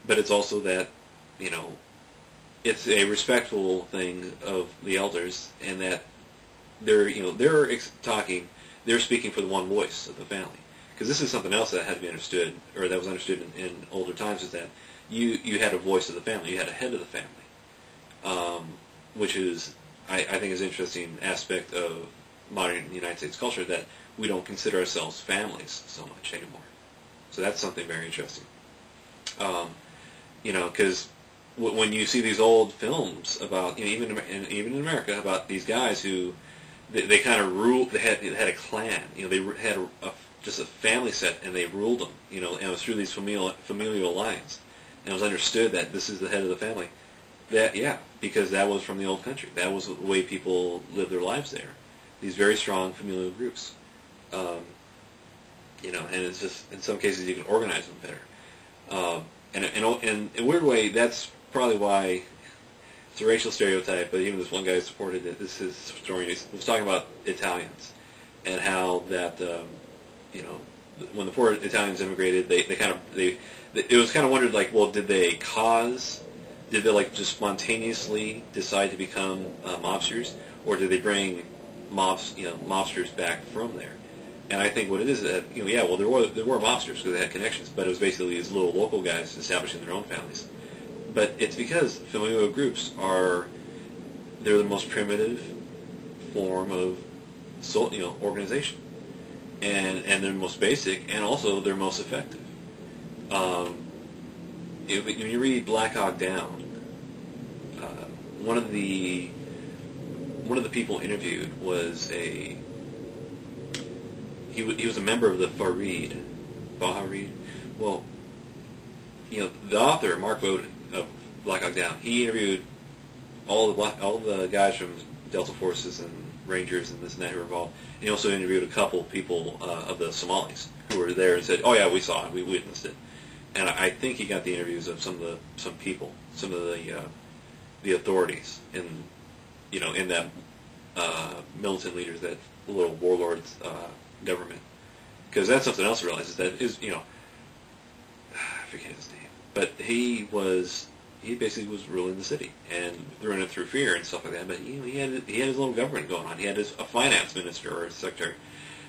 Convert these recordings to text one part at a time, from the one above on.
but it's also that, you know, it's a respectful thing of the elders, and that they're, you know, they're speaking for the one voice of the family. Because this is something else that had to be understood, or that was understood in older times, is that you had a voice of the family, you had a head of the family, which is, I think, is an interesting aspect of modern United States culture, that we don't consider ourselves families so much anymore. So that's something very interesting. You know, because when you see these old films about, you know, even in America, about these guys who they kind of ruled, they had a clan, you know, they had just a family set, and they ruled them, you know, and it was through these familial lines, and it was understood that this is the head of the family. That, yeah, because that was from the old country. That was the way people lived their lives there. These very strong familial groups. You know, and it's just, in some cases, you can organize them better. And in a weird way, that's probably why it's a racial stereotype, but even this one guy supported it. This is his historian. He was talking about Italians, and how that, you know, when the poor Italians immigrated, it was kind of wondered, like, well, did they like just spontaneously decide to become mobsters, or did they bring mobsters back from there? And I think what it is that, you know, yeah, well, there were mobsters because they had connections, but it was basically these little local guys establishing their own families. But it's because familial groups they're the most primitive form of organization, and they're the most basic, and also they're most effective. When you read Black Hawk Down, one of the people interviewed was he was a member of the Baha Reed. Well, you know, the author, Mark Bowden, of Black Hawk Down, he interviewed all the guys from Delta Forces and Rangers and this and that who were involved. And he also interviewed a couple people of the Somalis who were there and said, "Oh yeah, we saw it, we witnessed it." And I think he got the interviews of some of the authorities in that militant leaders, that little warlords government. Because that's something else to realize, is that I forget his name, but he basically was ruling the city and doing it through fear and stuff like that. But he had his little government going on. He had a finance minister or a secretary.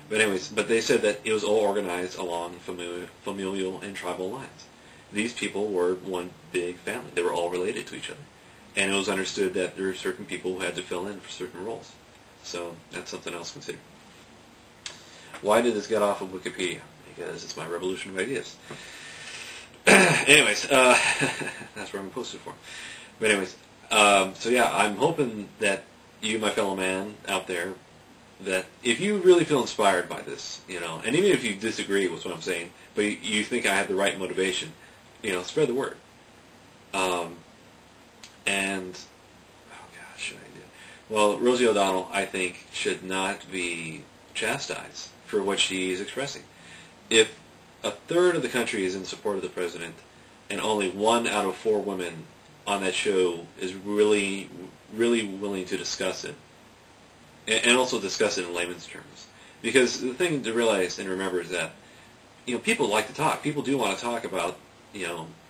But they said that it was all organized along familial and tribal lines. These people were one big family. They were all related to each other. And it was understood that there were certain people who had to fill in for certain roles. So that's something else to consider. Why did this get off of Wikipedia? Because it's my revolution of ideas. Anyways, that's where I'm posted for. But anyways, so yeah, I'm hoping that you, my fellow man out there, that if you really feel inspired by this, and even if you disagree with what I'm saying, but you think I have the right motivation, spread the word. And, oh gosh, should I do? Well, Rosie O'Donnell, I think, should not be chastised for what she is expressing. If a third of the country is in support of the president, and only 1 out of 4 women on that show is really, really willing to discuss it, and also discuss it in layman's terms. Because the thing to realize and remember is that, people like to talk. People do want to talk about,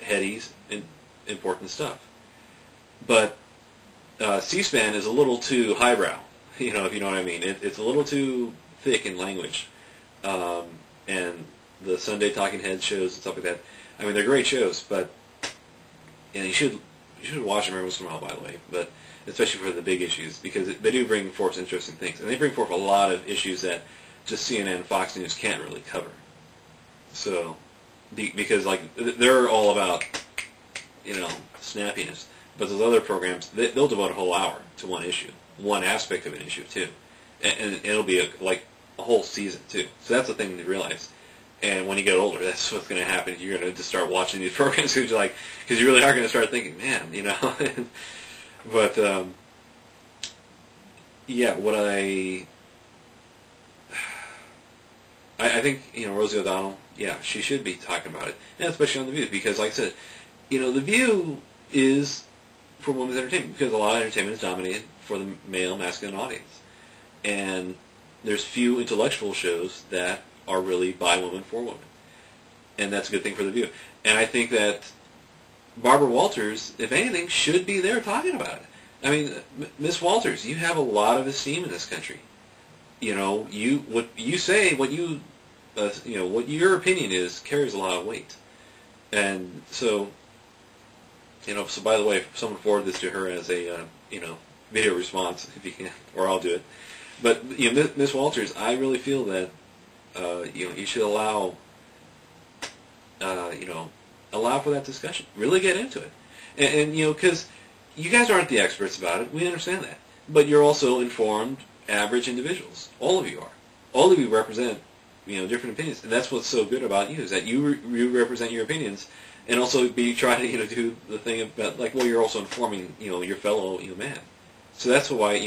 heady and important stuff. But C-SPAN is a little too highbrow, if you know what I mean. It's a little too thick in language. And the Sunday Talking Head shows and stuff like that, I mean, they're great shows, but you should watch them every once in a while, by the way, but especially for the big issues, because they do bring forth interesting things. And they bring forth a lot of issues that just CNN and Fox News can't really cover. So, because, they're all about, snappiness. But those other programs, they'll devote a whole hour to one issue, one aspect of an issue, too. And it'll be a whole season, too. So that's the thing to realize. And when you get older, that's what's going to happen. You're going to just start watching these programs because you really are going to start thinking, man, But, yeah, what I think, Rosie O'Donnell, yeah, she should be talking about it. And especially on The View, because, like I said, The View is for women's entertainment, because a lot of entertainment is dominated for the male, masculine audience. And there's few intellectual shows that are really by women, for women. And that's a good thing for The View. And I think that Barbara Walters, if anything, should be there talking about it. I mean, Miss Walters, you have a lot of esteem in this country. You know, what you say, what your opinion is carries a lot of weight. And so, so by the way, someone forward this to her as a, video response if you can, or I'll do it. But Miss Walters, I really feel that you should allow for that discussion. Really get into it, and because you guys aren't the experts about it, we understand that. But you're also informed, average individuals. All of you are. All of you represent different opinions, and that's what's so good about you is that you represent your opinions, and also try to do the thing about you're also informing your fellow man. So that's why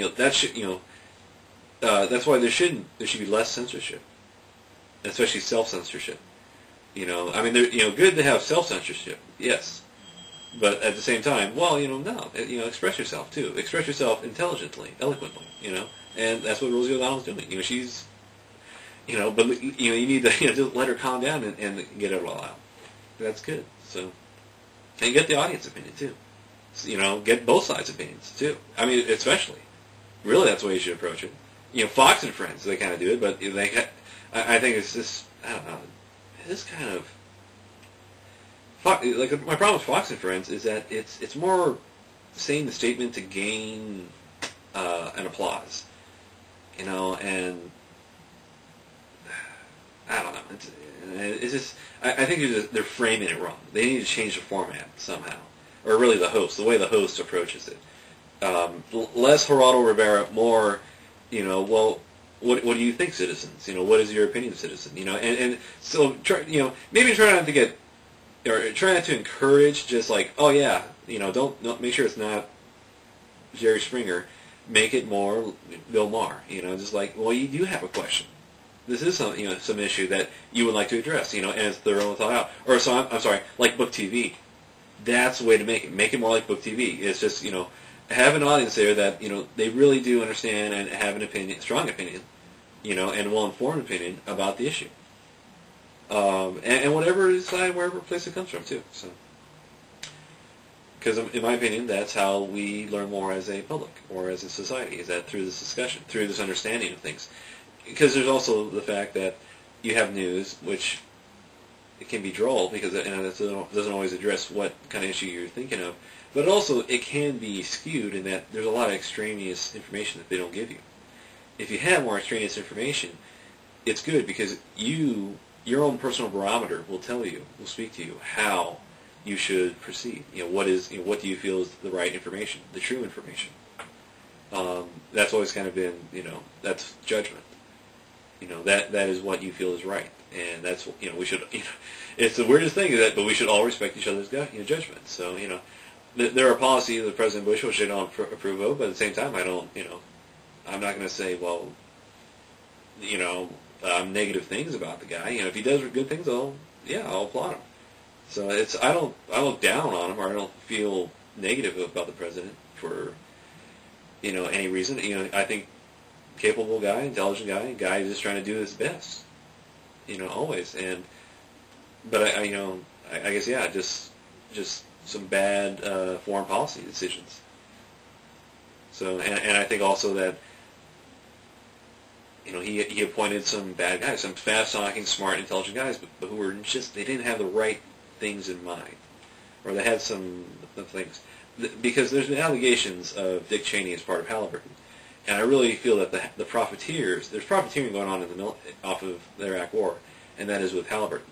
that's why there should be less censorship, especially self-censorship. I mean, good to have self-censorship, yes, but at the same time, well, no, express yourself too. Express yourself intelligently, eloquently, and that's what Rosie ODonnell's doing. She's, but you need to just let her calm down and get it all out. That's good. So, and get the audience opinion too. So, get both sides' opinions too. I mean, especially, really, that's the way you should approach it. Fox and Friends, they kind of do it, but I think it's just, I don't know. This kind of my problem with Fox and Friends is that it's more saying the statement to gain an applause, and I don't know. It's just I think they're framing it wrong. They need to change the format somehow, or really the way the host approaches it. Less Geraldo Rivera, more well. What do you think, citizens? What is your opinion, citizen? And so maybe try not to get, or try not to encourage just oh yeah, don't make sure it's not Jerry Springer. Make it more Bill Maher. Just well, you do have a question. This is some issue that you would like to address. And it's thorough and thought out. Or so I'm sorry, like Book TV. That's the way to make it. Make it more like Book TV. It's just have an audience there that they really do understand and have an opinion, strong opinion. And well-informed opinion about the issue. And whatever side, wherever place it comes from, too. So, because in my opinion, that's how we learn more as a public or as a society, is that through this discussion, through this understanding of things. Because there's also the fact that you have news, which it can be droll, because it doesn't always address what kind of issue you're thinking of. But also, it can be skewed in that there's a lot of extraneous information that they don't give you. If you have more extraneous information, it's good because your own personal barometer will speak to you how you should proceed. What do you feel is the right information, the true information? That's always kind of been, that's judgment. That is what you feel is right, and that's we should. It's the weirdest thing but we should all respect each other's judgment. So there are policies that President Bush, which I don't approve of, but at the same time, I don't I'm not going to say, well, negative things about the guy. If he does good things, I'll applaud him. So I don't look down on him, or I don't feel negative about the president for any reason. I think capable guy, intelligent guy who's just trying to do his best. Always. But I guess just some bad foreign policy decisions. So and I think also that he appointed some bad guys, some fast-talking, smart, intelligent guys, but who were they didn't have the right things in mind, or they had some things. Because there's been allegations of Dick Cheney as part of Halliburton, and I really feel that the profiteers, there's profiteering going on off of the Iraq War, and that is with Halliburton.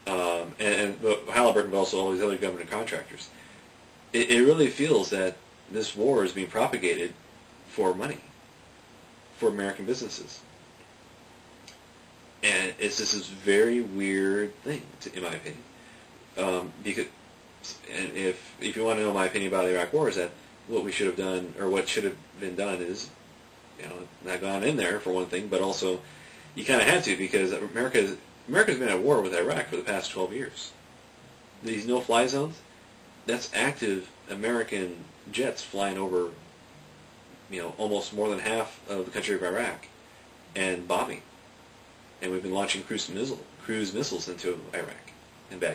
But Halliburton, but also all these other government contractors. It really feels that this war is being propagated for money, for American businesses. And it's just this very weird thing, in my opinion. And if you want to know my opinion about the Iraq War, is that what we should have done, or what should have been done, is not gone in there for one thing, but also you kind of had to, because America's been at war with Iraq for the past 12 years. These no-fly zones, that's active American jets flying over, almost more than half of the country of Iraq, and bombing. And we've been launching cruise missiles into Iraq and back.